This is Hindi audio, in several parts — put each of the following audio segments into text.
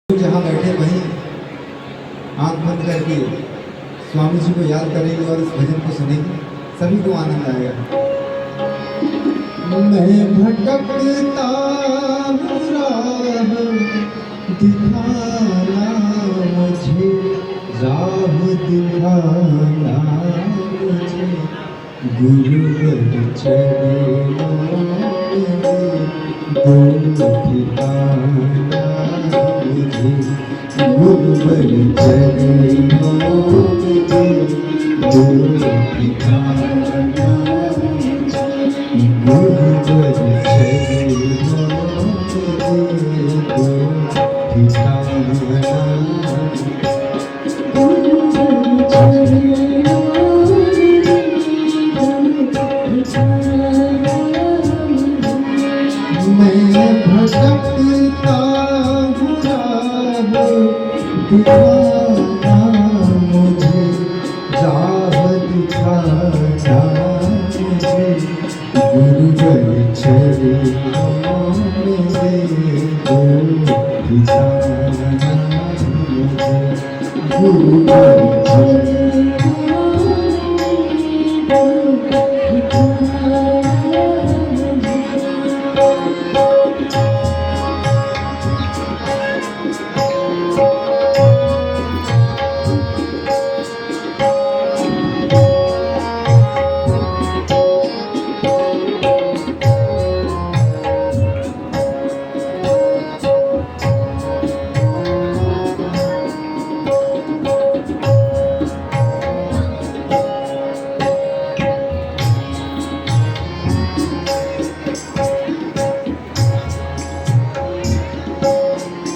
जहाँ बैठे वहीं आंख बंद करके स्वामी जी को याद करेंगे और इस भजन को सुनेंगे, सभी को आनंद आएगा। मैं भटकता हूँ राह दिखाना मुझे, राह दिखाना मुझे, गुरुवर चरणों में दो ठिकाना मुझे, गुरुवर चरणों में दो ठिकाना, गुरुवर चरणों में दो ठिकाना। मैं भटकता हूँ राह दिखाना मुझे, राह दिखाना मुझे, गुरुवर चरणों में दो ठिकाना मुझे, गुरुवर चरणों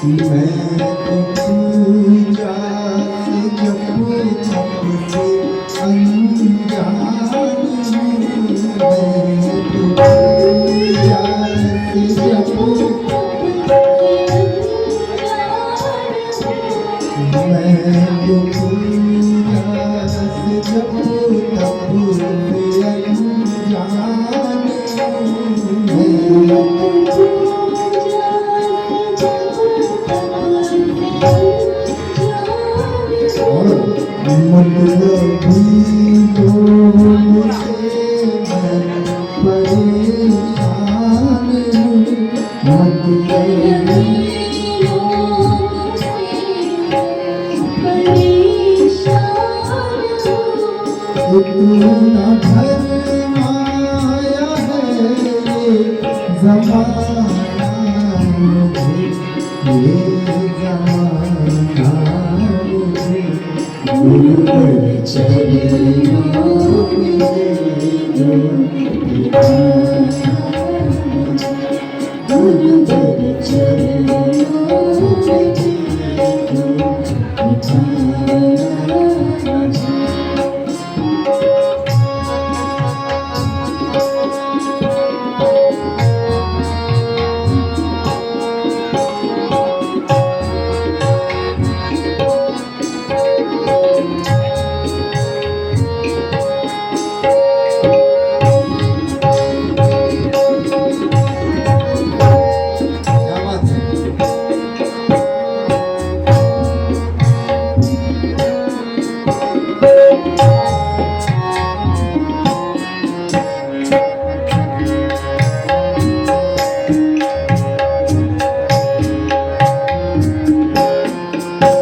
मैं तो पूजा से जपू तप से अनजान हूँ, मैं तो पूजा से जपू मैं तो पूजा से जपू तप से अनजान हूँ, मतलब भी बोल से मैं परेशान हूँ, मतलब भी बोल से इतना भरमाया है ये ज़माना मुझे, ये ज़माना मुझे, गुरुवर चरणों में दो ठिकाना, गुरुवर चरणों में दो ठिकाना।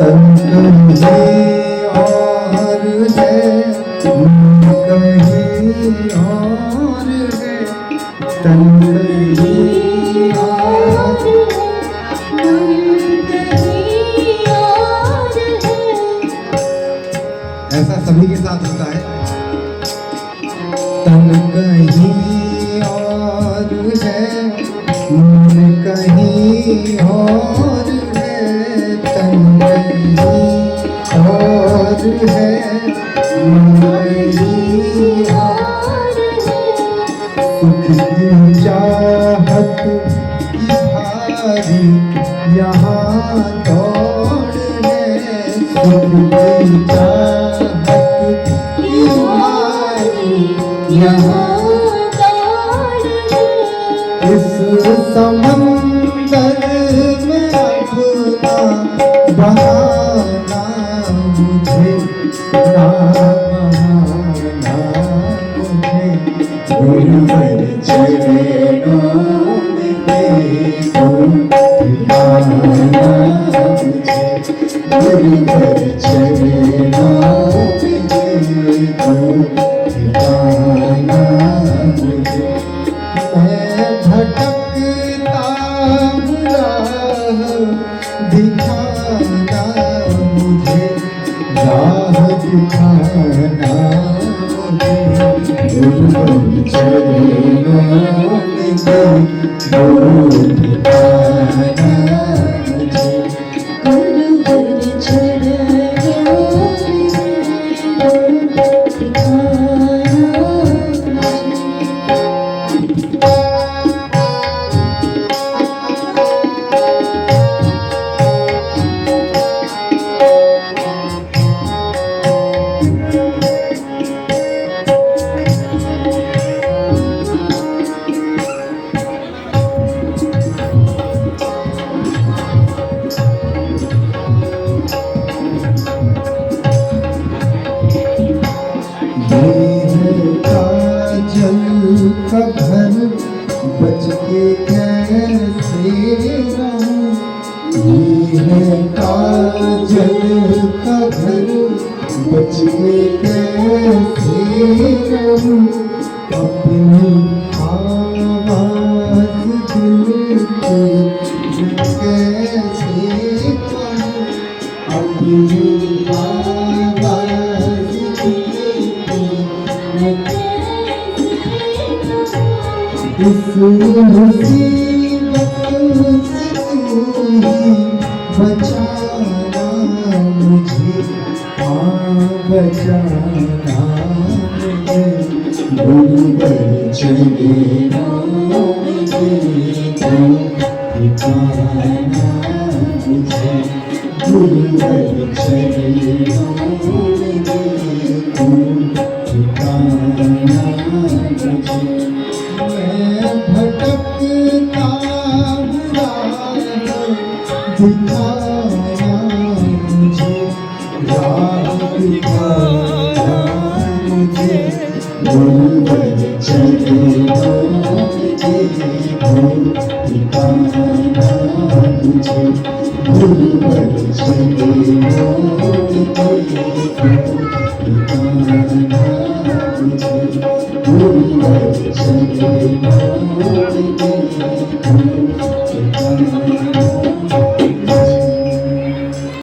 तन कहीं और है, कहीं और है, तन कहीं और ऐसा सभी के साथ होता है। तन कहीं और है, मन कहीं और है, तन कहीं और है, मन कहीं और है, सुख की चाहत की भारी यहाँ दौड़ है, सुख की चाहत की भारी यहाँ दौड़ है, इस समंदर में अपना गुरुवर चरणों में देखो ठिकाना मुझे। मैं भटकता हूँ राह दिखाना मुझे, राह दिखाना मुझे। गुरुवर चरणों में देखो ठिकाना मुझे। गुरुवर चरणों में ठिकाना काजल का घर बच के कैसे रहूं, ये है काजल का घर बच के कैसे रहूं। अपनी आवाज दिल को कैसे कहूं, अपनी आवाज दिल को इस मुसीबत से तू ही बचाना मुझे, बचाना मुझे। गुरुवर चरणों में देखो ठिकाना मुझे, गुरुवर चरणों में देखो ठिकाना मुझे। मैं भटकता हूँ राह दिखाना मुझे, राह दिखाना मुझे। गुरुवर चरणों में देखो ठिकाना मुझे, गुरुवर चरणों में देखो ठिकाना